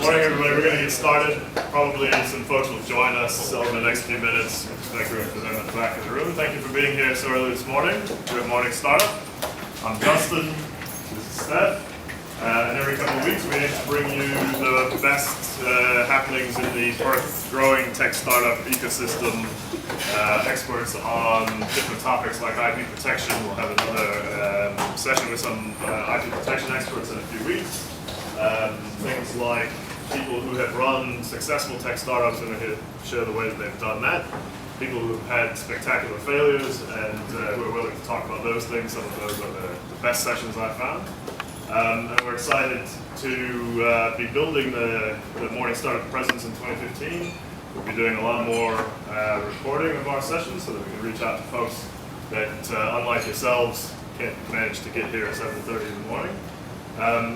Morning, everybody. We're going to get started. Probably some folks will join us over the next few minutes. We expect to present at the back of the room. Thank you for being here so early this morning. Good morning, startup. I'm Justin. This is Steph. And every couple of weeks, we aim to bring you the best happenings in the Perth growing tech startup ecosystem. Experts on different topics like IP protection. We'll have another session with some IP protection experts in a few weeks. Things like people who have run successful tech startups and share the way that they've done that. People who have had spectacular failures and who are willing to talk about those things. Some of those are the best sessions I've found. And we're excited to be building the Morning Startup presence in 2015. We'll be doing a lot more recording of our sessions so that we can reach out to folks that, unlike yourselves, can't manage to get here at 7:30 in the morning.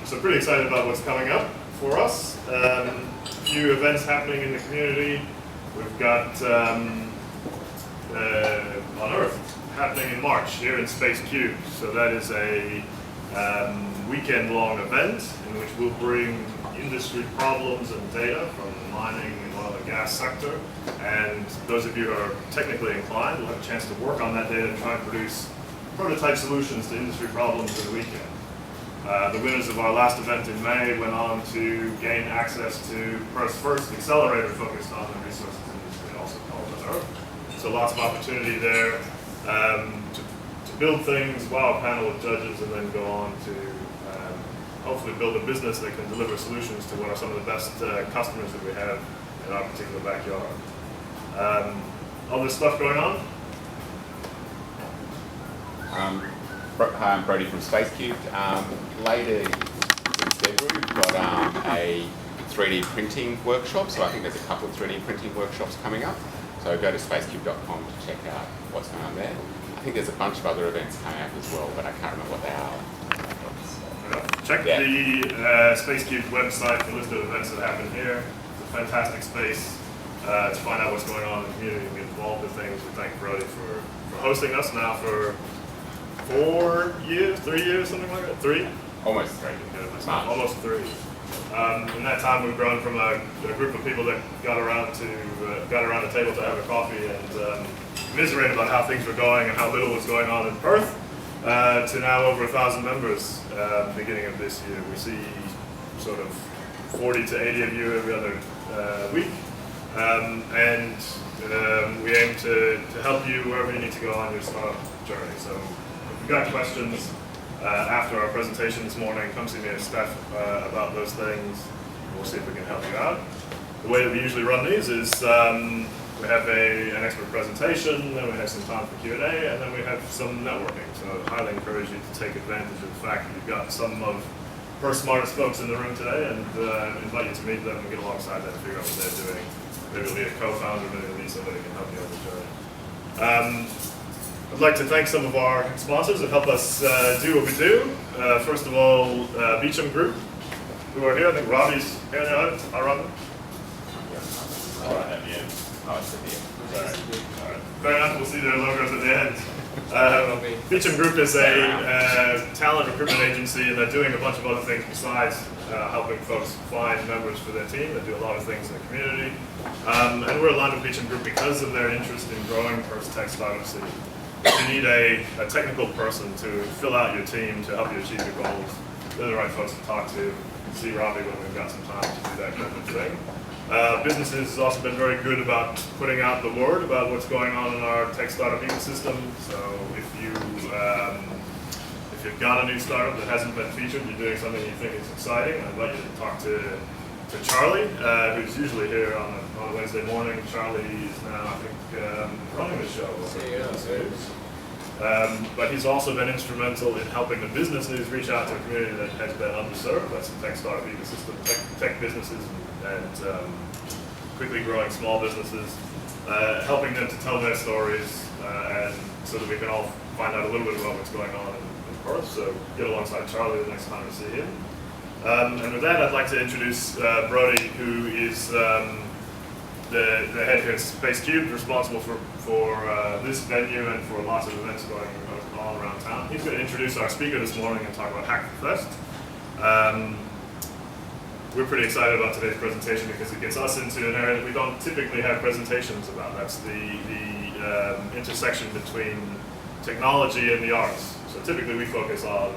So pretty excited about what's coming up for us. A few events happening in the community. We've got On Earth happening in March here in Spacecubed. So that is a weekend-long event in which we'll bring industry problems and data from the mining and oil and gas sector. And those of you who are technically inclined will have a chance to work on that data and try and produce prototype solutions to industry problems for the weekend. The winners of our last event in May went on to gain access to Perth's first accelerator focused on the resources industry, also called Earth. So lots of opportunity there to build things, wow a panel of judges, and then go on to hopefully build a business that can deliver solutions to what are some of the best customers that we have in our particular backyard. All this stuff going on? Hi, I'm Brody from Spacecubed. Later in February, we've got a 3D printing workshop, so I think there's a couple of 3D printing workshops coming up. So go to spacecubed.com to check out what's going on there. I think there's a bunch of other events coming up as well, but I can't remember what they are. Check the Spacecubed website for a list of events that happen here. It's a fantastic space to find out what's going on in the community and get involved with things. We thank Brody for hosting us now for 4 years, 3 years, something like that? 3? Almost 3. Almost 3. In that time, we've grown from a group of people that got around the table to have a coffee and commiserate about how things were going and how little was going on in Perth, to now over 1,000 members beginning of this year. We see sort of 40 to 80 of you every other week, and we aim to help you wherever you need to go on your startup journey. So if you've got questions after our presentation this morning, come see me and Steph about those things. We'll see if we can help you out. The way that we usually run these is we have an expert presentation, then we have some time for Q&A, and then we have some networking. So I highly encourage you to take advantage of the fact that you've got some of Perth's smartest folks in the room today, and invite you to meet them and get alongside them and figure out what they're doing. Maybe it'll be a co-founder, maybe it'll be somebody who can help you on the journey. I'd like to thank some of our sponsors that help us do what we do. First of all, Beecham Group, who are here. I think Robbie's here now. Hi, Robbie. Oh, I have you. Oh, it's at the end. All right. Fair enough. We'll see their logos at the end. Beecham Group is a talent recruitment agency, and they're doing a bunch of other things besides helping folks find members for their team. They do a lot of things in the community. And we're aligned with Beecham Group because of their interest in growing Perth's tech startup scene. If you need a technical person to fill out your team to help you achieve your goals, they're the right folks to talk to. See Robbie when we've got some time to do that kind of thing. Businesses has also been very good about putting out the word about what's going on in our tech startup ecosystem. So if you've got a new startup that hasn't been featured, you're doing something you think is exciting, I invite you to talk to Charlie, who's usually here on a Wednesday morning. Charlie is now, I think, running the show. But he's also been instrumental in helping the business news reach out to a community that has been underserved. That's the tech startup ecosystem, tech businesses, and quickly growing small businesses, helping them to tell their stories, and so that we can all find out a little bit about what's going on in Perth. So get alongside Charlie the next time you see him. And with that, I'd like to introduce Brody, who is the head here at Spacecubed, responsible for this venue and for lots of events going all around town. He's going to introduce our speaker this morning and talk about Hack the Fest. we're pretty excited about today's presentation because it gets us into an area that we don't typically have presentations about. That's the intersection between technology and the arts. So typically we focus on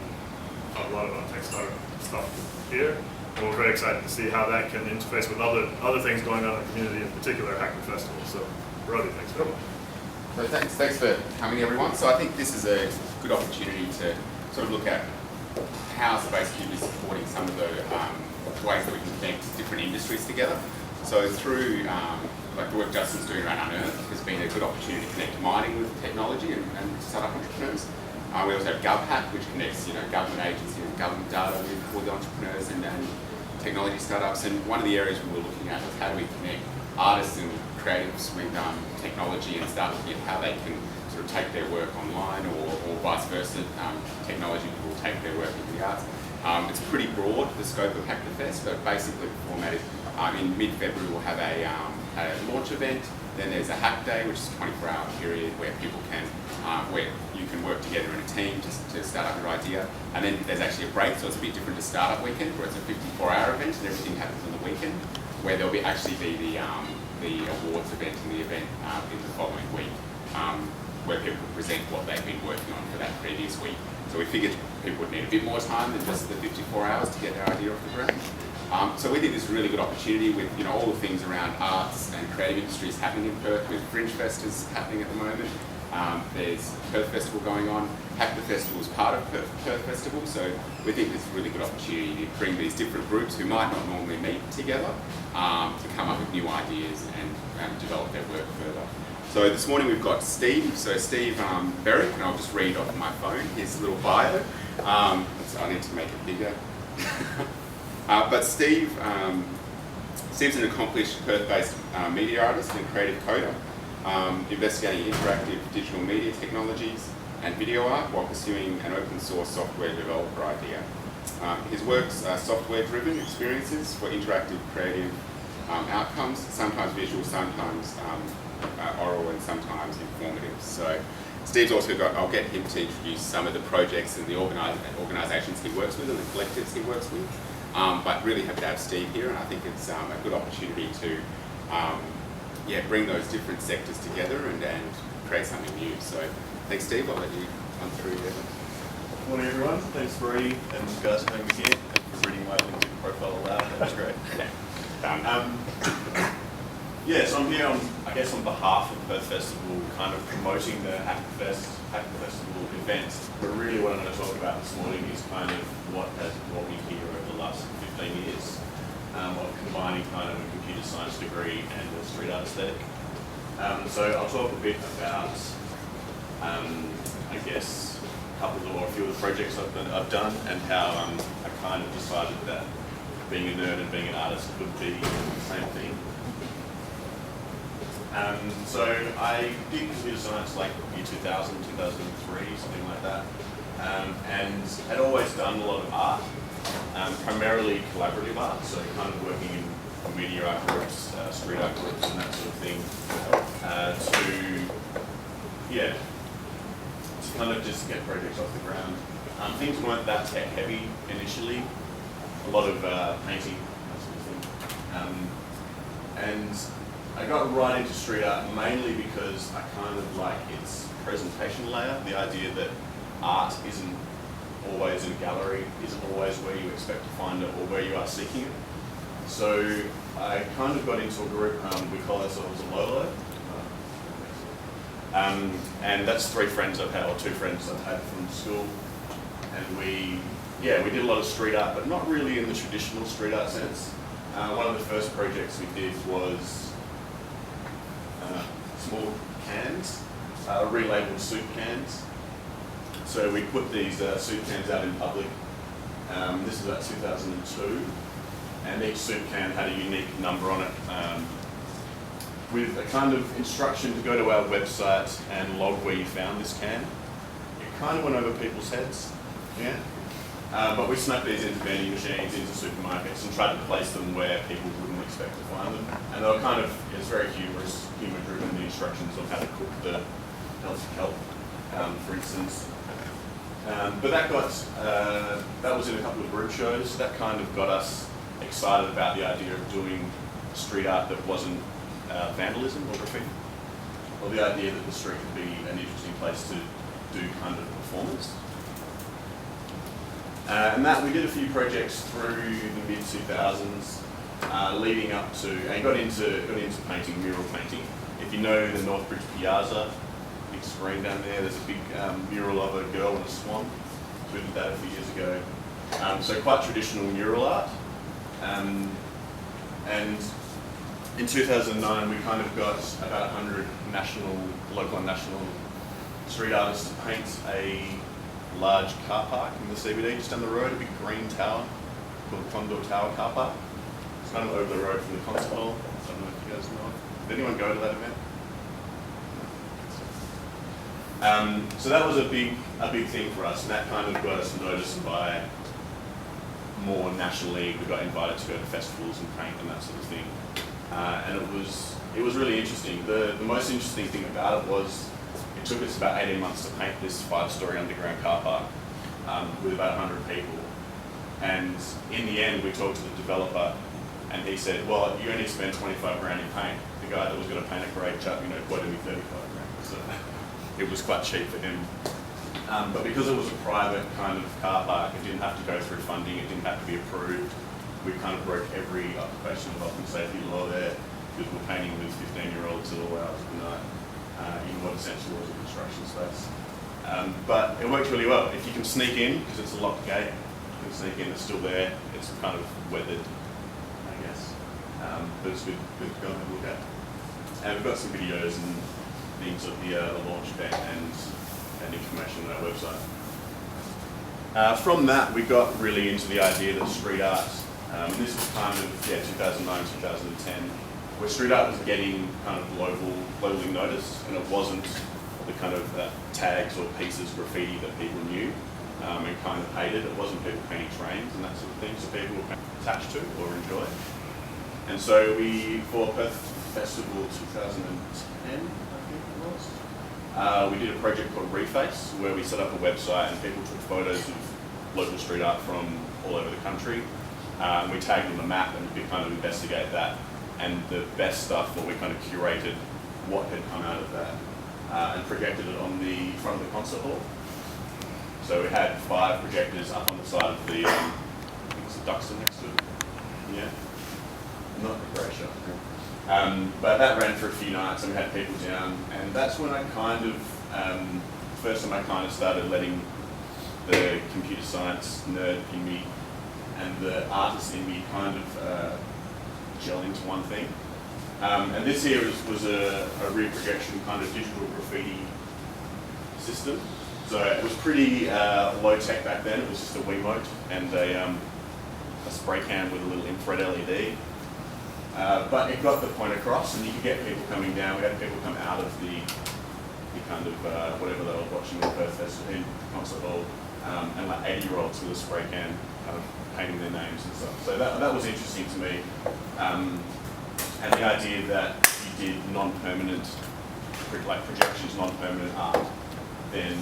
a lot of our tech startup stuff here, and we're very excited to see how that can interface with other things going on in the community, in particular Hacker Festival. So, Brody, thanks very much. So thanks for coming, everyone. So I think this is a good opportunity to sort of look at how Spacecubed is supporting some of the ways that we can connect different industries together. So through like the work Justin's doing around Unearth has been a good opportunity to connect mining with technology and startup entrepreneurs. We also have GovHack, which connects government agencies and government data with entrepreneurs and technology startups. And one of the areas we were looking at was how do we connect artists and creatives with technology and start looking at how they can sort of take their work online or vice versa. Technology will take their work into the arts. It's pretty broad, the scope of Hacker Fest, but basically the format is in mid-February we'll have a launch event. Then there's a hack day, which is a 24-hour period where people can, where you can work together in a team to start up your idea. And then there's actually a break, so it's a bit different to Startup Weekend, where it's a 54-hour event and everything happens on the weekend, where there'll actually be the awards event and the event in the following week, where people can present what they've been working on for that previous week. So we figured people would need a bit more time than just the 54 hours to get their idea off the ground. So we think this is a really good opportunity with all the things around arts and creative industries happening in Perth, with Fringe Fest is happening at the moment. There's Perth Festival going on. Hacker Festival is part of Perth Festival, so we think it's a really good opportunity to bring these different groups who might not normally meet together to come up with new ideas and develop their work further. So this morning we've got Steve. So Steve Berrick, and I'll just read off my phone his little bio. So I need to make it bigger. But Steve's an accomplished Perth-based media artist and creative coder, investigating interactive digital media technologies and video art while pursuing an open source software developer idea. His works are software-driven experiences for interactive creative outcomes, sometimes visual, sometimes oral, and sometimes informative. So Steve's also got, I'll get him to introduce some of the projects and the organisations he works with and the collectives he works with. But really happy to have Steve here, and I think it's a good opportunity to bring those different sectors together and create something new. So thanks, Steve. I'll let you run through that. Good morning, everyone. Thanks, Bree and you guys for having me here and for reading my LinkedIn profile aloud. That was great. So I'm here, on behalf of Perth Festival, kind of promoting the Hacker Festival event. But really what I'm going to talk about this morning is kind of what has brought me here over the last 15 years of combining kind of a computer science degree and a street art aesthetic. So I'll talk a bit about, a few of the projects I've done and how I kind of decided that being a nerd and being an artist could be the same thing. So I did computer science like year 2000, 2003, something like that, and had always done a lot of art, primarily collaborative art, so kind of working in media art groups, street art groups and that sort of thing, to kind of just get projects off the ground. Things weren't that tech heavy initially, a lot of painting, that sort of thing. And I got right into street art mainly because I kind of like its presentation layer, the idea that art isn't always in a gallery, isn't always where you expect to find it or where you are seeking it. So I kind of got into a group, we call ourselves ololo. And that's two friends I've had from school. And we did a lot of street art, but not really in the traditional street art sense. One of the first projects we did was small cans, relabeled soup cans. So we put these soup cans out in public. This is about 2002, and each soup can had a unique number on it, with a kind of instruction to go to our website and log where you found this can. It kind of went over people's heads, but we snuck these into vending machines, into supermarkets, and tried to place them where people wouldn't expect to find them. And they were kind of, it's very humour-driven, the instructions on how to cook the healthy kelp, for instance. But that was in a couple of group shows. That kind of got us excited about the idea of doing street art that wasn't vandalism or graffiti, or the idea that the street could be an interesting place to do kind of performance. And that we did a few projects through the mid 2000s, leading up to, and got into painting, mural painting. If you know the North Bridge Piazza, big screen down there's a big mural of a girl and a swan. So we did that a few years ago. So quite traditional mural art. And in 2009, we kind of got about 100 local and national street artists to paint a large car park in the CBD just down the road, a big green tower called the Condor Tower Car Park. It's kind of over the road from the concert hall. I don't know if you guys know. Did anyone go to that event? So that was a big thing for us, and that kind of got us noticed by more nationally. We got invited to go to festivals and paint and that sort of thing, and it was really interesting. The most interesting thing about it was it took us about 18 months to paint this 5-story underground car park with about 100 people, and in the end we talked to the developer, and he said, well, you only spend 25 grand in paint. The guy that was going to paint a great chap, quoted me 35 grand, so it was quite cheap for him. But because it was a private kind of car park, it didn't have to go through funding, it didn't have to be approved. We kind of broke every occupational health and safety law there, because we're painting with 15-year-olds at all hours of the night in what essentially was a construction space. But it worked really well. If you can sneak in, because it's a locked gate, you can sneak in, it's still there, it's kind of weathered, I guess. But it's good to go and have a look at. And we've got some videos and things of the launch event and information on our website. From that, we got really into the idea that street art, and this was kind of 2009, 2010, where street art was getting kind of globally noticed, and it wasn't the kind of tags or pieces, graffiti that people knew and kind of hated. It wasn't people painting trains and that sort of thing, so people were attached to or enjoy. And so for Perth Festival 2010, we did a project called Reface, where we set up a website and people took photos of local street art from all over the country. And we tagged on the map and we kind of investigate that. And the best stuff, or we kind of curated what had come out of that and projected it on the front of the concert hall. So we had 5 projectors up on the side of the, I think it's the Duxton next to it. Yeah, not a great shot. But that ran for a few nights and we had people down, and that's when I kind of, first time I kind of started letting the computer science nerd in me and the artist in me kind of gel into one thing. And this here was a rear projection kind of digital graffiti system. So it was pretty low tech back then. It was just a Wiimote and a spray can with a little infrared LED. But it got the point across, and you could get people coming down. We had people come out of the kind of whatever they were watching the Perth Festival in concert hall, and like 80-year-olds with a spray can kind of painting their names and stuff. So that was interesting to me, and the idea that you did non-permanent, like projections, non-permanent art, then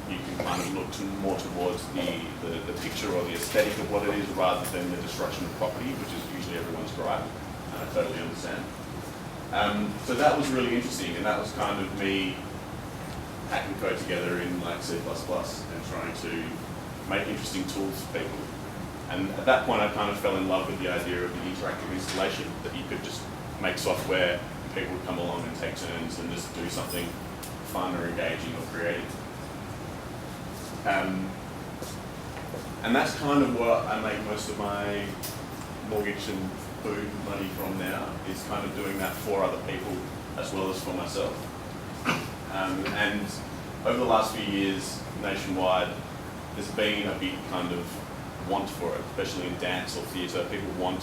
you can kind of look more towards the picture or the aesthetic of what it is, rather than the destruction of property, which is usually everyone's gripe. I totally understand. So that was really interesting, and that was kind of me hacking code together in like C++ and trying to make interesting tools for people. And at that point, I kind of fell in love with the idea of the interactive installation, that you could just make software, and people would come along and take turns and just do something fun or engaging or creative. And that's kind of what I make most of my mortgage and food money from now, is kind of doing that for other people as well as for myself. And over the last few years, nationwide, there's been a big kind of want for it, especially in dance or theatre. People want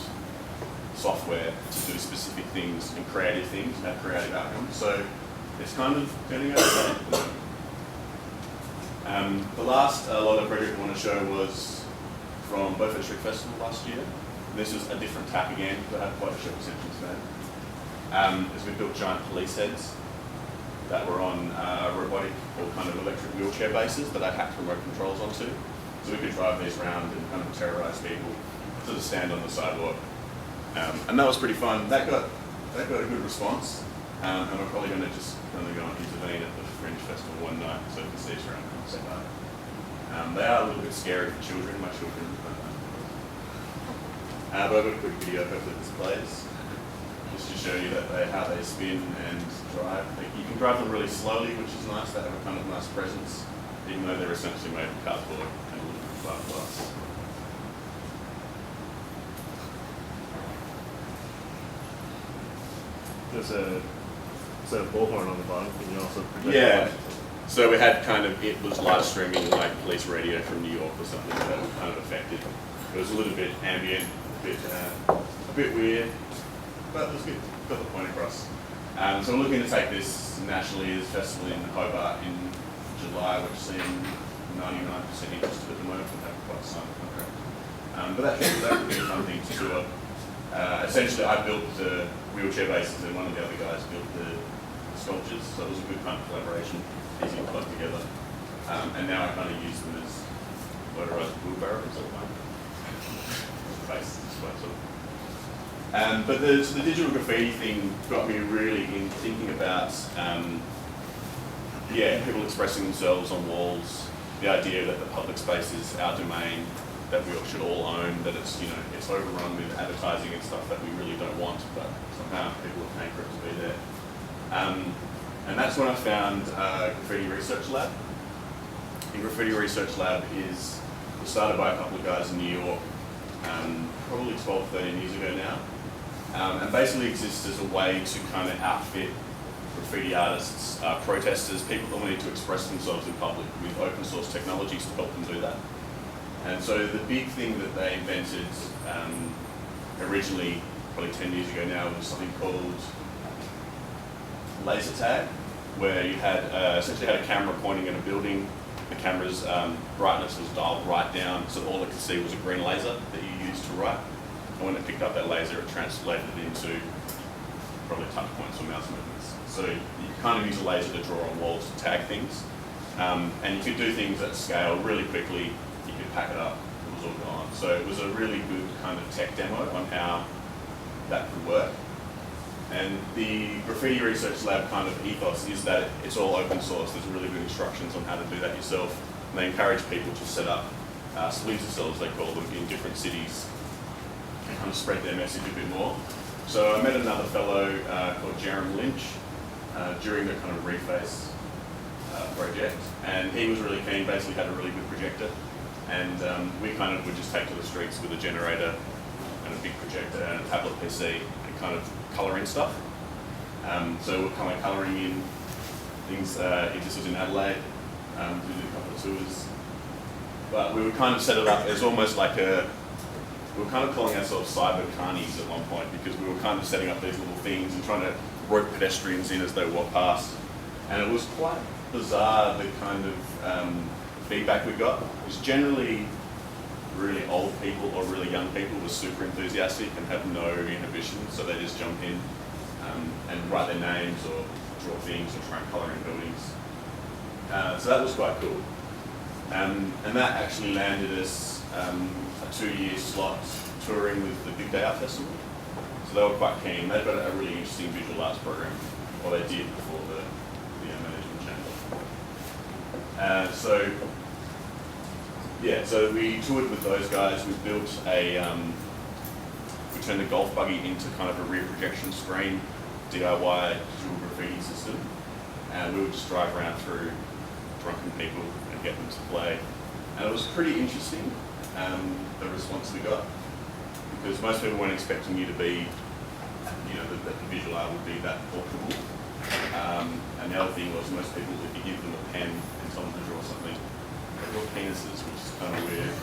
software to do specific things and creative things and have creative outcomes. So it's kind of turning out at the moment. The last lot of project I want to show was from Beaufort Street Festival last year. This was a different tack again, but I had quite a show reception today. As we built giant police heads that were on robotic or kind of electric wheelchair bases that I hacked remote controls onto. So we could drive these around and kind of terrorise people. sort of stand on the sidewalk. And that was pretty fun. That got a good response. And we're probably going to just go and intervene at the Fringe Festival one night so you can see us around and say hi. They are a little bit scary for children, my children. But I've got a quick video hopefully this plays, just to show you how they spin and drive. You can drive them really slowly, which is nice. They have a kind of nice presence, even though they're essentially made of cardboard and a little bit of fiberglass. There's a set of bullhorn on the bottom. Can you also project? Yeah. So we had it was live streaming like police radio from New York or something that was kind of affected. It was a little bit ambient, a bit weird, but it was good. Got the point across. So we're looking to take this nationally as festival in Hobart in July, which is in 99% interested at the moment. We haven't quite signed the contract. But that would be a fun thing to do. Essentially, I built the wheelchair bases and one of the other guys built the sculptures, so it was a good kind of collaboration, easy to plug together. And now I kind of use them as motorized wheelbarrows at the moment. Base display sort of. But the digital graffiti thing got me really in thinking about people expressing themselves on walls, the idea that the public space is our domain, that we should all own, that it's it's overrun with advertising and stuff that we really don't want, but somehow people are paying for it to be there. And that's when I found Graffiti Research Lab. The Graffiti Research Lab was started by a couple of guys in New York, probably 12, 13 years ago now, and basically exists as a way to kind of outfit graffiti artists, protesters, people that wanted to express themselves in public with open source technologies to help them do that. And so the big thing that they invented originally, probably 10 years ago now, was something called laser tag, where you had essentially had a camera pointing at a building. The camera's brightness was dialed right down, so all it could see was a green laser that you used to write. And when it picked up that laser, it translated it into probably touch points or mouse movements. So you kind of use a laser to draw on walls to tag things. And you could do things at scale really quickly. You could pack it up, it was all gone. So it was a really good kind of tech demo on how that could work. And the Graffiti Research Lab kind of ethos is that it's all open source. There's really good instructions on how to do that yourself. And they encourage people to set up splinter cells, they call them, in different cities and kind of spread their message a bit more. So I met another fellow called Jerem Lynch during the kind of Reface project, and he was really keen, basically had a really good projector, and we kind of would just take to the streets with a generator and a big projector and a tablet PC and kind of colour in stuff. So we're kind of colouring in things, this was in Adelaide, we did a couple of tours, but we would kind of set it up as almost like we were kind of calling ourselves cyber carnies at one point, because we were kind of setting up these little things and trying to rope pedestrians in as they walk past. And it was quite bizarre, the kind of feedback we got. It was generally really old people or really young people were super enthusiastic and have no inhibition, so they just jump in and write their names or draw things or try and colour in buildings. So that was quite cool. And that actually landed us a 2-year slot touring with the Big Day Art Festival. So they were quite keen. They've got a really interesting visual arts program, or they did before the management changed. So we toured with those guys. We built we turned a golf buggy into kind of a rear projection screen, DIY digital graffiti system. And we would just drive around through drunken people and get them to play. And it was pretty interesting, the response we got, because most people weren't expecting you to be, that the visual art would be that portable. And the other thing was, most people, if you give them a pen and tell them to draw something, they draw penises, which is kind of weird.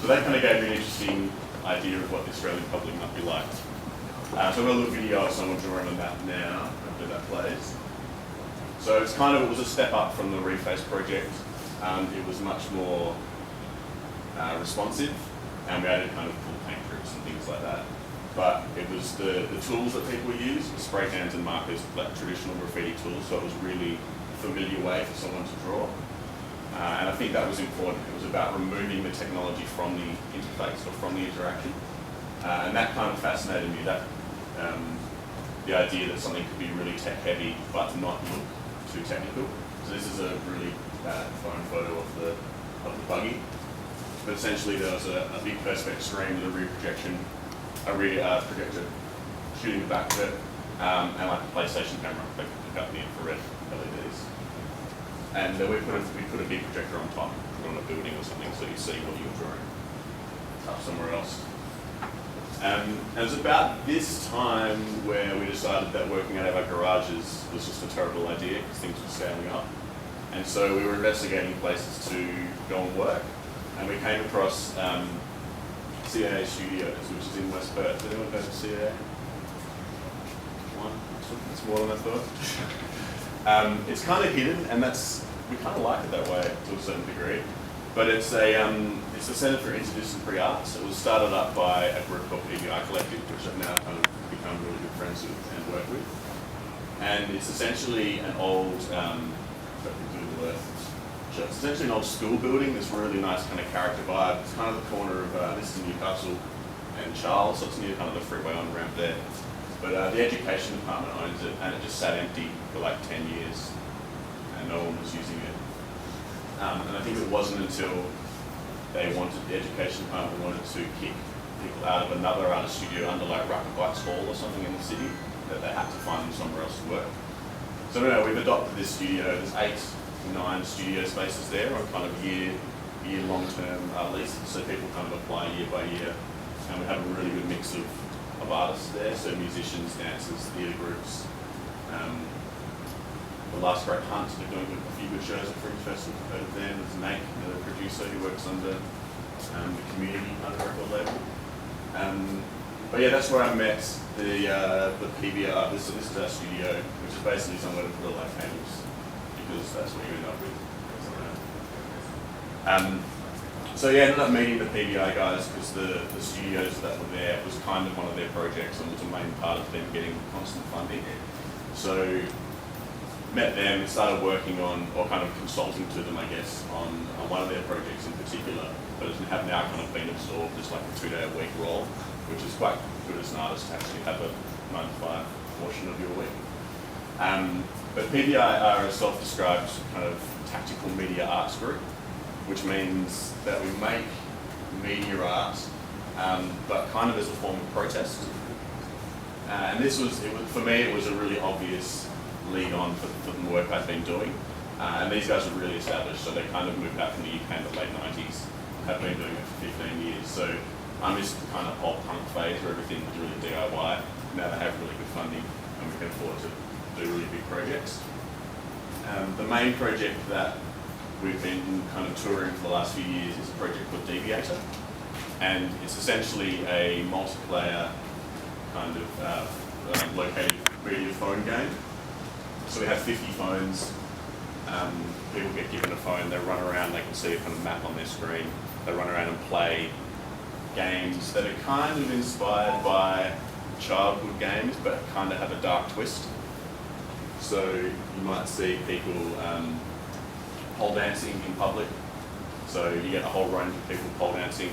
So that kind of gave me an interesting idea of what the Australian public might be like. So I've got a little video of someone drawing on that now, hopefully that plays. So it was a step up from the Reface project. It was much more responsive, and we added kind of cool paint groups and things like that. But it was the tools that people use, the spray cans and markers, like traditional graffiti tools, so it was really a familiar way for someone to draw. And I think that was important. It was about removing the technology from the interface or from the interaction And that kind of fascinated me, that the idea that something could be really tech heavy but not look too technical. So this is a really bad phone photo of the buggy. But essentially there was a big perspex screen with a rear projection, projector shooting the back of it, and like a PlayStation camera that could pick up the infrared LEDs. And we put a big projector on top, put on a building or something, so you see what you're drawing up somewhere else. And it was about this time where we decided that working out of our garages was just a terrible idea because things were scaling up. And so we were investigating places to go and work. And we came across CIA Studios, which is in West Perth. Did anyone go to CIA? One? It's more than I thought. It's kind of hidden, and we kind of like it that way to a certain degree. But it's a Centre for Interdisciplinary Arts. It was started up by a group called PBI Collective, which I've now kind of become really good friends with and work with. And it's essentially an old, it's essentially an old school building. This really nice kind of character vibe. It's kind of the corner of this is Newcastle and Charles, so it's near kind of the freeway on ramp there. But the education department owns it, and it just sat empty for like 10 years, and no one was using it. And I think it wasn't until the education department wanted to kick people out of another artist studio under like Rapid Bikes Hall or something in the city, that they had to find them somewhere else to work. So anyway, we've adopted this studio. There's 8 to 9 studio spaces there on kind of year long-term leases, so people kind of apply year by year. And we have a really good mix of artists there, so musicians, dancers, theatre groups. The Last Great Hunt, they're doing a few good shows at Fringe Festival. Heard of them. There's Nate, the producer who works under the Community kind of record label. But yeah, that's where I met the PBR. This is our studio, which is basically somewhere to put like cables, because that's what you end up with. So yeah, I ended up meeting the PBI guys because the studios that were there was kind of one of their projects and was a main part of them getting constant funding. So met them and started working on, or kind of consulting to them, I guess, on one of their projects in particular, but have now kind of been absorbed as like a 2-day-a-week role, which is quite good as an artist to actually have a 9 to 5 portion of your week. But PBI are a self-described kind of tactical media arts group, which means that we make media art, but kind of as a form of protest. And for me, it was a really obvious lead on for the work I've been doing. And these guys are really established, so they kind of moved out from the UK in the late 90s, have been doing it for 15 years. So I'm just kind of whole punk phase where everything was really DIY. Now they have really good funding and we can afford to do really big projects. The main project that we've been kind of touring for the last few years is a project called Deviator. And it's essentially a multiplayer kind of located radio phone game. So we have 50 phones. People get given a phone, they run around, they can see a kind of map on their screen. They run around and play games that are kind of inspired by childhood games, but kind of have a dark twist. So you might see people pole dancing in public. So you get a whole range of people pole dancing.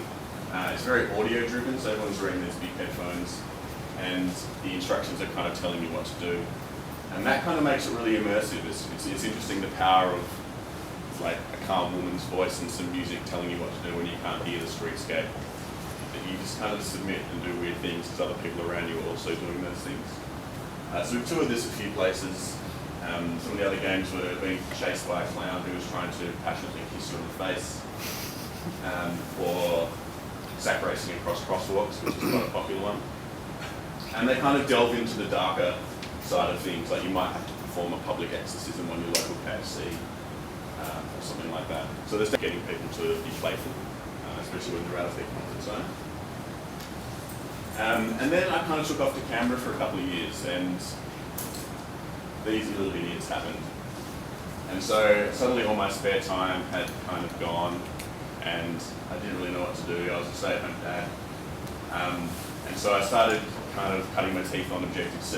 It's very audio driven, so everyone's wearing these big headphones, and the instructions are kind of telling you what to do. And that kind of makes it really immersive. It's interesting, the power of like a calm woman's voice and some music telling you what to do when you can't hear the streetscape. That you just kind of submit and do weird things because other people around you are also doing those things. So we've toured this a few places. Some of the other games were being chased by a clown who was trying to passionately kiss you on the face, or sack racing across crosswalks, which is quite a popular one. And they kind of delve into the darker side of things, like you might have to perform a public exorcism on your local KFC, or something like that. So there's getting people to be playful, especially when they're out of their comfort zone. And then I kind of took off the camera for a couple of years, and these little idiots happened. And so suddenly all my spare time had kind of gone, and I didn't really know what to do. I was a stay-at-home dad. And so I started kind of cutting my teeth on Objective-C,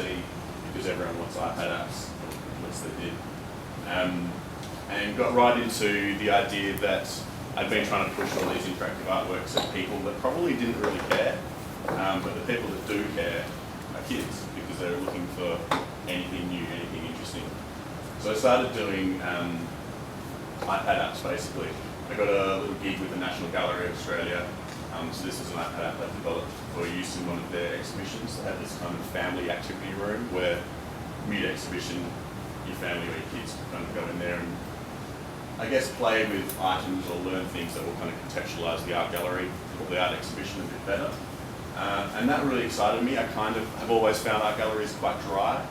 because everyone wants iPad apps, or at least they did. And got right into the idea that I'd been trying to push all these interactive artworks at people that probably didn't really care. but the people that do care are kids because they're looking for anything new, anything interesting. So I started doing iPad apps basically. I got a little gig with the National Gallery of Australia. So this is an iPad app I developed for use in one of their exhibitions. They have this kind of family activity room where mid-exhibition, your family or your kids can kind of go in there and I guess play with items or learn things that will kind of contextualise the art gallery or the art exhibition a bit better. And that really excited me. I kind of have always found art galleries quite dry.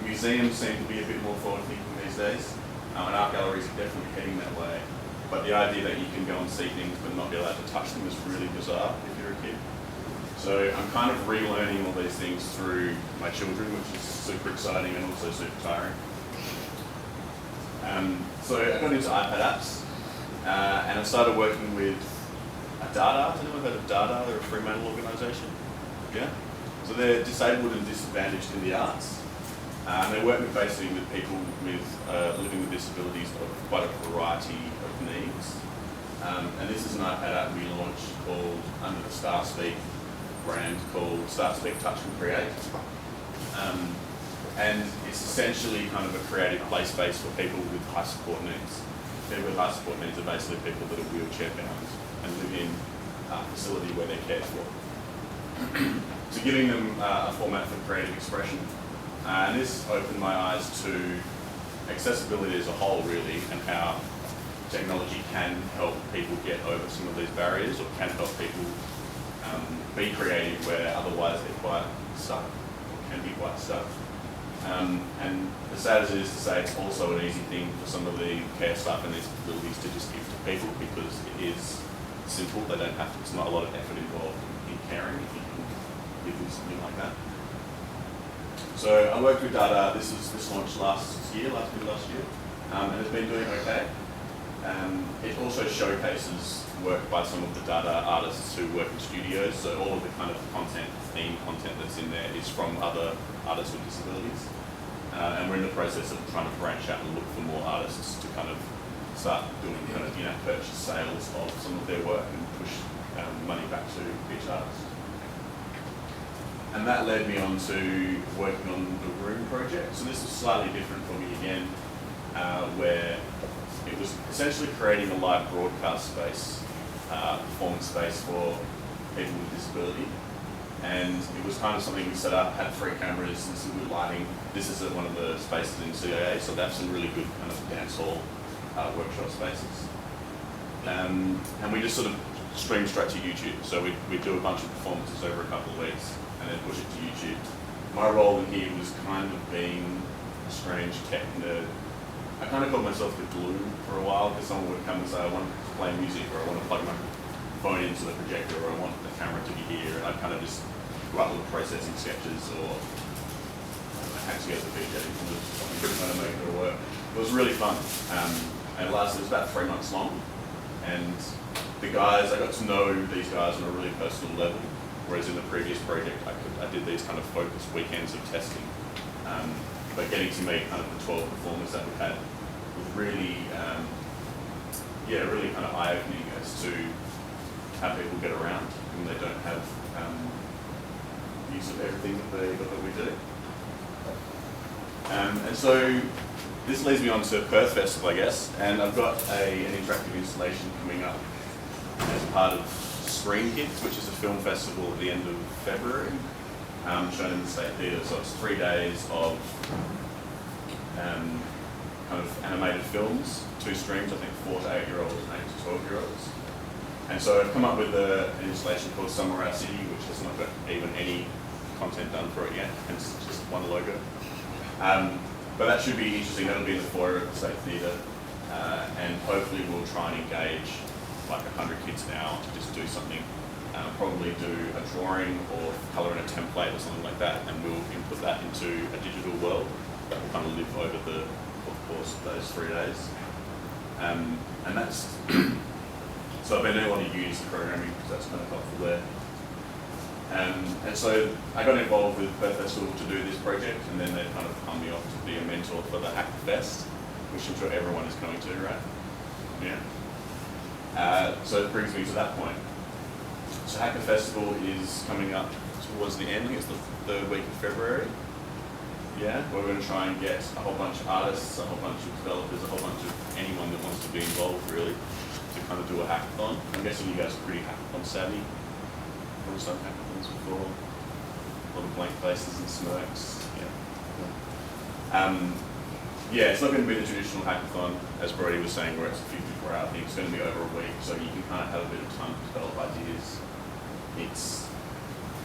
Museums seem to be a bit more forward-thinking these days, and art galleries are definitely heading that way. But the idea that you can go and see things but not be allowed to touch them is really bizarre if you're a kid. So I'm kind of relearning all these things through my children, which is super exciting and also super tiring. So I got into iPad apps, and I started working with Dada. Has anyone heard of Dada? They're a Fremantle organisation. Yeah. So they're disabled and disadvantaged in the arts. They work basically with people with living with disabilities of quite a variety of needs. And this is an iPad app we launched called, under the StarSpeak brand, called StarSpeak Touch and Create. And it's essentially kind of a creative play space for people with high support needs. People with high support needs are basically people that are wheelchair bound and live in a facility where they're cared for. So giving them a format for creative expression. And this opened my eyes to accessibility as a whole, really, and how technology can help people get over some of these barriers, or can help people be creative where otherwise they're quite stuck, or can be quite stuck. And as sad as it is to say, it's also an easy thing for some of the care staff in these facilities to just give to people because it is simple. They don't have to, it's not a lot of effort involved in caring if you can give them something like that. So I worked with Dada. This launched last year, and it's been doing okay. It also showcases work by some of the Dada artists who work in studios. So all of the kind of theme content that's in there is from other artists with disabilities. And we're in the process of trying to branch out and look for more artists to kind of start doing kind of purchase sales of some of their work and push money back to each artist. And that led me on to working on the Room project. So this was slightly different for me again, where it was essentially creating a live broadcast space, performance space for people with disability. And it was kind of something we set up, had 3 cameras and some good lighting. This is at one of the spaces in CIA, so they have some really good kind of dance hall workshop spaces. And we just sort of stream straight to YouTube. So we do a bunch of performances over a couple of weeks and then push it to YouTube. My role in here was kind of being a strange tech nerd. I kind of called myself the glue for a while because someone would come and say, I want to play music, or I want to plug my phone into the projector, or I want the camera to be here, and I'd kind of just go out little processing sketches, or hack together the beat editing and trying to make it all work. It was really fun, and it was about 3 months long, and the guys, I got to know these guys on a really personal level, whereas in the previous project I did these kind of focused weekends of testing. But getting to meet kind of the 12 performers that we had was really, really kind of eye-opening as to how people get around when they don't have use of everything that we do. And so this leads me on to Perth Festival, I guess, and I've got an interactive installation coming up as part of Screen Hits, which is a film festival at the end of February. Shown in the State Theatre, so it's 3 days of kind of animated films, 2 streams, I think 4 to 8-year-olds and 8 to 12-year-olds. And so I've come up with an installation called Somewhere Our City, which has not got even any content done for it yet, and it's just one logo. But that should be interesting. That'll be in the foyer at the State Theatre, and hopefully we'll try and engage like 100 kids now to just do something. Probably do a drawing or colour in a template or something like that, and we'll input that into a digital world that will kind of live over the course of those 3 days. And that's so I've been able to use the programming because that's kind of helpful there. And so I got involved with Perth Festival to do this project, and then they kind of hung me off to be a mentor for the Hack Fest, which I'm sure everyone is coming to, right? Yeah. So it brings me to that point. So Hacker Festival is coming up towards the end. I think it's the third week of February. Yeah, we're going to try and get a whole bunch of artists, a whole bunch of developers, a whole bunch of anyone that wants to be involved really to kind of do a hackathon. I'm guessing you guys are pretty hackathon savvy. I've done hackathons before. A lot of blank faces and smirks. Yeah, it's not going to be the traditional hackathon, as Brody was saying, where it's a 54-hour thing. It's going to be over a week, so you can kind of have a bit of time to develop ideas.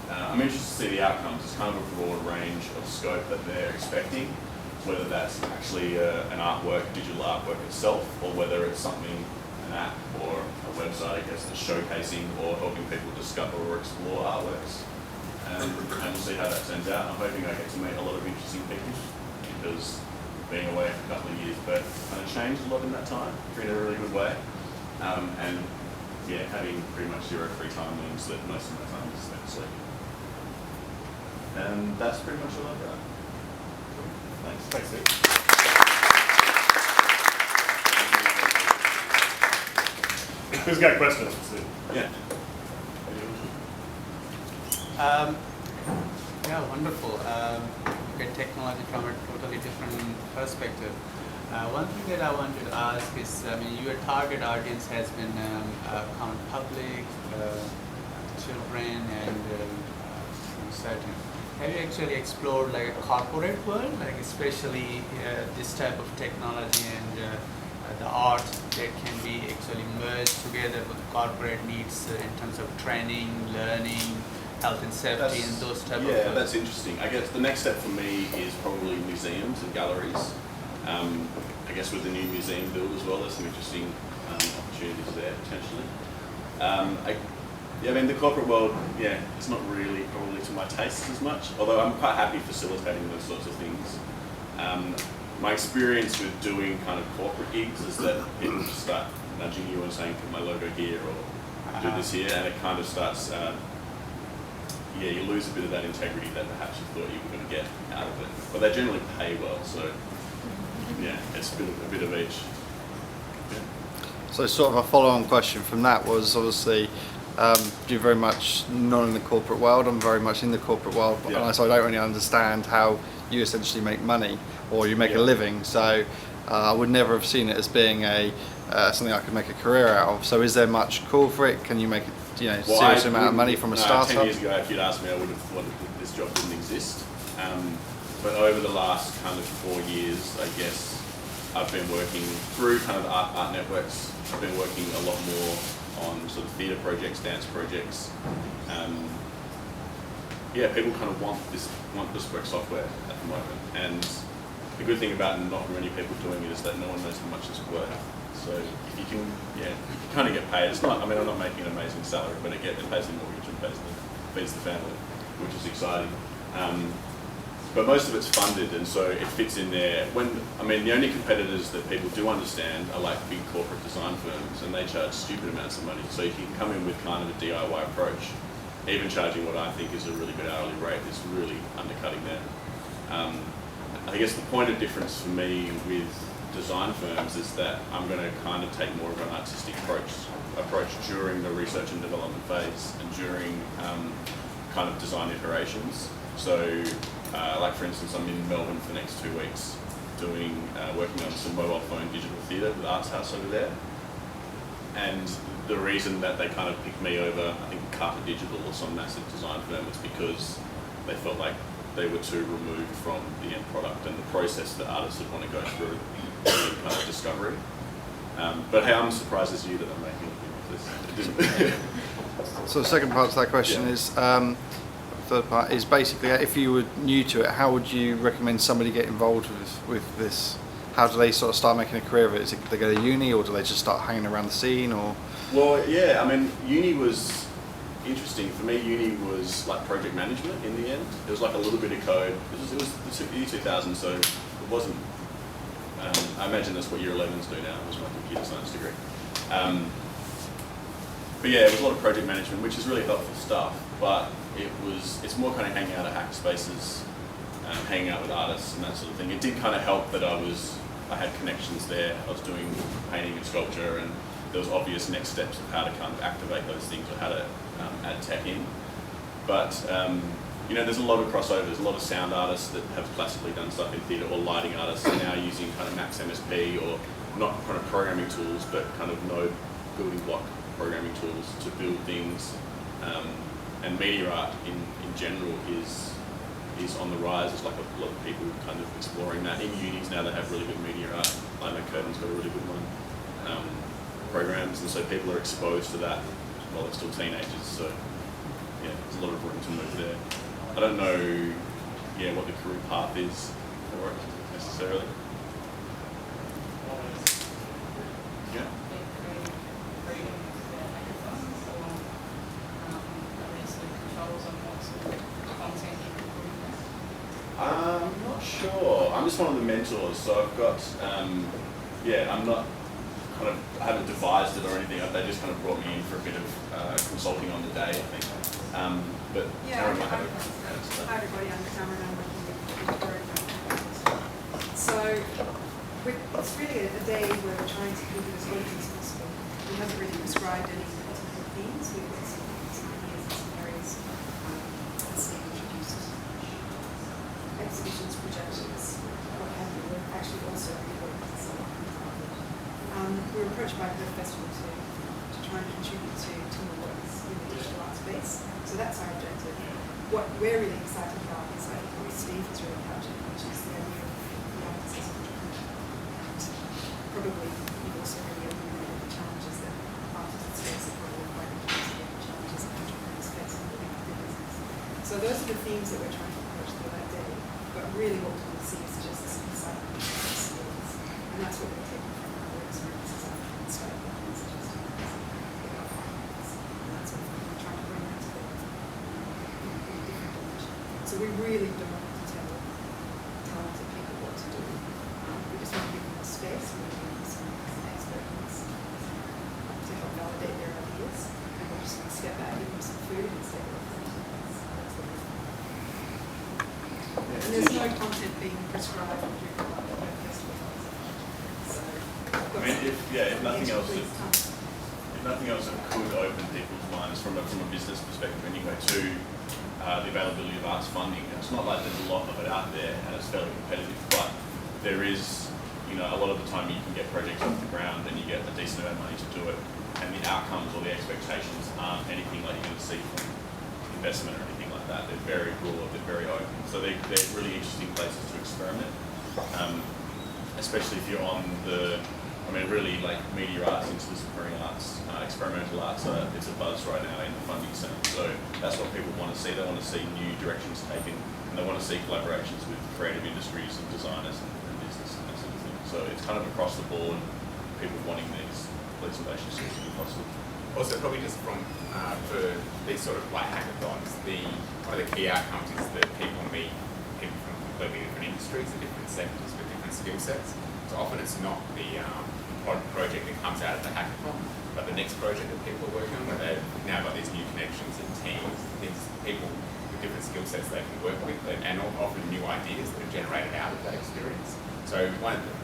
I'm interested to see the outcomes. It's kind of a broad range of scope that they're expecting, whether that's actually an artwork, digital artwork itself, or whether it's something, an app or a website, I guess, that's showcasing or helping people discover or explore artworks. And we'll see how that turns out. I'm hoping I get to meet a lot of interesting people, because being away for a couple of years, but kind of changed a lot in that time, in a really good way. And yeah, having pretty much zero free time means that most of my time is spent sleeping. And that's pretty much all I've got. Thanks. Thanks, Nick. Who's got questions? Yeah. Yeah, wonderful. Get technology from a totally different perspective. One thing that I wanted to ask is, your target audience has been common public, children, and certain. Have you actually explored like a corporate world, like especially this type of technology and the art that can be actually merged together with corporate needs in terms of training, learning, health and safety, and those type of things? Yeah, that's interesting. I guess the next step for me is probably museums and galleries. I guess with the new museum build as well, there's some interesting opportunities there potentially. The corporate world, it's not really probably to my taste as much, although I'm quite happy facilitating those sorts of things. My experience with doing kind of corporate gigs is that people just start nudging you and saying, put my logo here or do this here, and it kind of starts, you lose a bit of that integrity that perhaps you thought you were going to get out of it. But they generally pay well, so it's a bit of each. Yeah. So sort of a follow-on question from that was obviously, you're very much not in the corporate world. I'm very much in the corporate world, so I don't really understand how you essentially make money or you make a living. So I would never have seen it as being something I could make a career out of. So is there much call for it? Can you make a serious amount of money from a startup? 10 years ago, if you'd asked me, I would have thought that this job didn't exist. But over the last kind of 4 years, I guess, I've been working through kind of art networks. I've been working a lot more on sort of theatre projects, dance projects. People kind of want bespoke software at the moment. And the good thing about not many people doing it is that no one knows how much it's worth. So if you can, you kind of get paid. It's not, I'm not making an amazing salary, but it pays the mortgage and feeds the family, which is exciting. But most of it's funded, and so it fits in there. The only competitors that people do understand are like big corporate design firms, and they charge stupid amounts of money. So if you can come in with kind of a DIY approach, even charging what I think is a really good hourly rate is really undercutting that. I guess the point of difference for me with design firms is that I'm going to kind of take more of an artistic approach during the research and development phase and during kind of design iterations. So, like for instance, I'm in Melbourne for the next 2 weeks working on some mobile phone digital theatre with Arts House over there. And the reason that they kind of picked me over, I think, Carter Digital or some massive design firm was because they felt like they were too removed from the end product and the process that artists would want to go through in kind of discovery. But hey, I'm as surprised as you that I'm making this. So the second part to that question is, third part is basically, if you were new to it, how would you recommend somebody get involved with this? How do they sort of start making a career of it? Is it they go to uni, or do they just start hanging around the scene? Or Uni was interesting. For me, uni was like project management in the end. It was like a little bit of code. It was the year 2000, so it wasn't, I imagine that's what year 11s do now, was my computer science degree. It was a lot of project management, which is really helpful stuff, but it's more kind of hanging out at hacker spaces, hanging out with artists and that sort of thing. It did kind of help that I had connections there. I was doing painting and sculpture, and there was obvious next steps of how to kind of activate those things or how to add tech in. But you know, there's a lot of crossovers, a lot of sound artists that have classically done stuff in theatre, or lighting artists are now using kind of Max MSP, or not kind of programming tools, but kind of node building block programming tools to build things. And media art in general is on the rise. There's like a lot of people kind of exploring that. In unis now they have really good media art. Lima Curtin's got a really good one. Programs, and so people are exposed to that while they're still teenagers. So yeah, there's a lot of room to move there. I don't know, yeah, what the career path is for it necessarily. Yeah. I'm not sure. I'm just one of the mentors, so I've got, yeah, I'm not kind of, I haven't devised it or anything. They just kind of brought me in for a bit of consulting on the day, I think. But yeah, Karen might have hi everybody, I'm Cameron, I'm working with Berrick. So it's really a day where we're trying to keep it as open as possible. We haven't really prescribed any particular themes. We've got some ideas and some areas that's being introduced. Exhibitions, projections, what have you. We're actually also reworking some. We were approached by the festival to try and contribute to the works in the digital art space. So that's our objective. What we're really excited about is, I think, what Steve has really captured, which is the idea of the artist as entrepreneur. And probably you've also really illuminated the challenges that artists face and probably quite the challenges that entrepreneurs face in building up their business. So those are the themes that we're trying to approach through that day. But really what we want to see is just this excitement of skills. And that's what we're taking from our work experiences and startup companies such as finance. And that's what we're trying to bring that to the so we really don't want to tell talented people what to do. We just want to give them a space, we want to give them some expertise to help validate their ideas. And we're just going to step back, give them some food and say, well, that's what we're doing. And there's no content being prescribed during the festival. So, I mean, if nothing else, it could open people's minds from a business perspective anyway to the availability of arts funding. It's not like there's a lot of it out there and it's fairly competitive, but there is, you know, a lot of the time you can get projects off the ground and you get a decent amount of money to do it, and the outcomes or the expectations aren't anything like you're going to see from investment or anything like that. They're very broad, they're very open, so they're really interesting places to experiment, especially if you're on the, I mean, really like media arts, interdisciplinary arts, experimental arts, it's a buzz right now in the funding sense. So that's what people want to see. They want to see new directions taken, and they want to see collaborations with creative industries and designers and business and that sort of thing. So it's kind of across the board, people wanting these relationships to be possible. Also, probably just from for these sort of like hackathons, one of the key outcomes is that people meet people from completely different industries and different sectors with different skill sets. So often it's not the project that comes out of the hackathon, but the next project that people are working on, where they've now got these new connections and teams, these people with different skill sets they can work with, and often new ideas that are generated out of that experience. So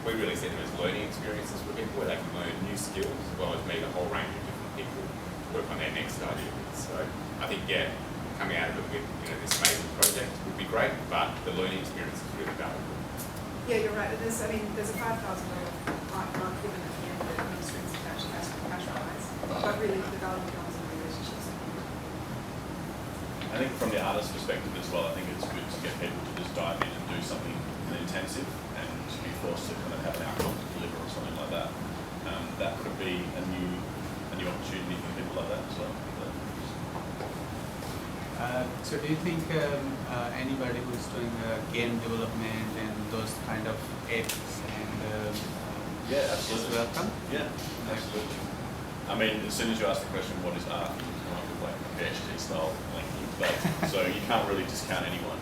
we really see them as learning experiences for people where they can learn new skills as well as meet a whole range of different people to work on their next idea. So I think, yeah, coming out of it with this amazing project would be great, but the learning experience is really valuable. Yeah, you're right. There's a $5,000 art grant given at the end of the strings attached as cash prize, but really the value comes in the relationships. I think from the artist's perspective as well, I think it's good to get people to just dive in and do something intensive and to be forced to kind of have an outcome to deliver or something like that. That could be a new opportunity for people like that as well. So do you think anybody who's doing game development and those kind of apps and Yeah, is absolutely. welcome? Yeah, absolutely. I mean, as soon as you ask the question, what is art, you come up with like a PhD style linking, but so you can't really discount anyone.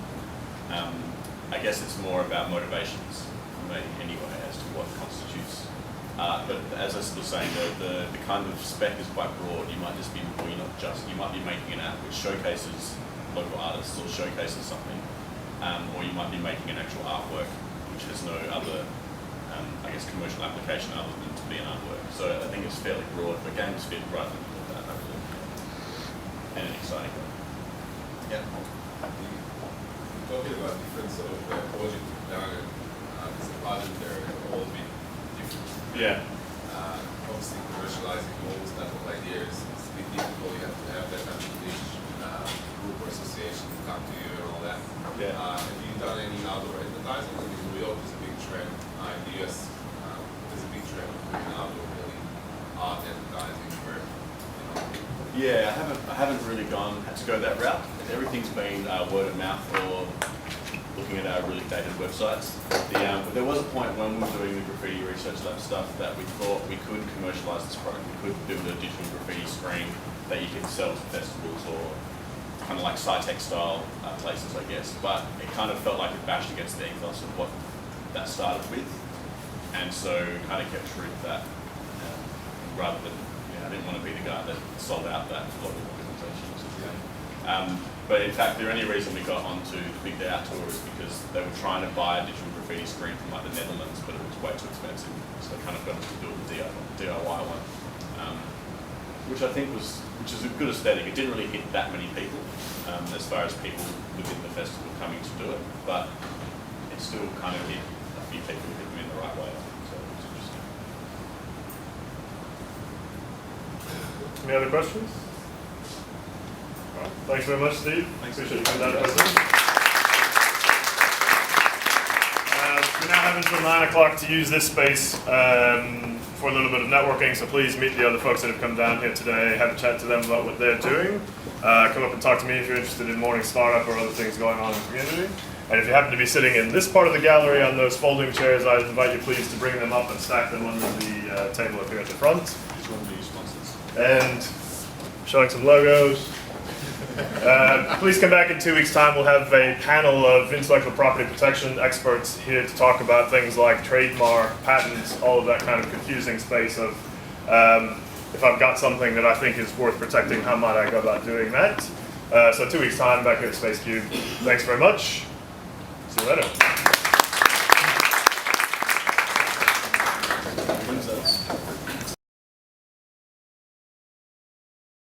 I guess it's more about motivations for me anyway as to what constitutes art. But as I was saying, the kind of spec is quite broad. You might just be, or you're not just, you might be making an app which showcases local artists or showcases something, or you might be making an actual artwork which has no other, I guess, commercial application other than to to be an artwork. So I think it's fairly broad, but games fit right into that, hopefully. And an exciting one. Yeah. Talking about different sort of project genre, as a pattern, they're all a bit different. Yeah. Obviously, commercializing all those type of ideas is a bit difficult. You have to have that kind of niche group or association to come to you and all that. Yeah. Have you done any outdoor advertising? I mean, New York is a big trend. In the US, there's a big trend of doing outdoor really art advertising where, you know. Yeah, I haven't really had to go that route. Everything's been word of mouth or looking at our really dated websites. But there was a point when we were doing the Graffiti Research Lab stuff that we thought we could commercialise this product. We could build a digital graffiti screen that you could sell to festivals or kind of like sci-tech style places, I guess. But it kind of felt like it bashed against the ethos of what that started with. And so kind of kept true to that rather than, I didn't want to be the guy that sold out that to local organisations. But in fact, the only reason we got onto the Big Day Out tour is because they were trying to buy a digital graffiti screen from like the Netherlands, but it was way too expensive. So they kind of got us to build the DIY one, which I think which is a good aesthetic. It didn't really hit that many people as far as people within the festival coming to do it, but it still kind of hit a few people, hit them in the right way. So it was interesting. Any other questions? All right. Thanks very much, Steve. Thanks. Appreciate you coming down to Perth. We now have until 9 o'clock to use this space for a little bit of networking, so please meet the other folks that have come down here today, have a chat to them about what they're doing. Come up and talk to me if you're interested in morning startup or other things going on in the community. And if you happen to be sitting in this part of the gallery on those folding chairs, I invite you please to bring them up and stack them under the table up here at the front. Which one do you sponsors? And showing some logos. Please come back in 2 weeks' time. We'll have a panel of intellectual property protection experts here to talk about things like trademark, patents, all of that kind of confusing space of if I've got something that I think is worth protecting, how might I go about doing that? So 2 weeks' time back here at Spacecubed. Thanks very much. See you later.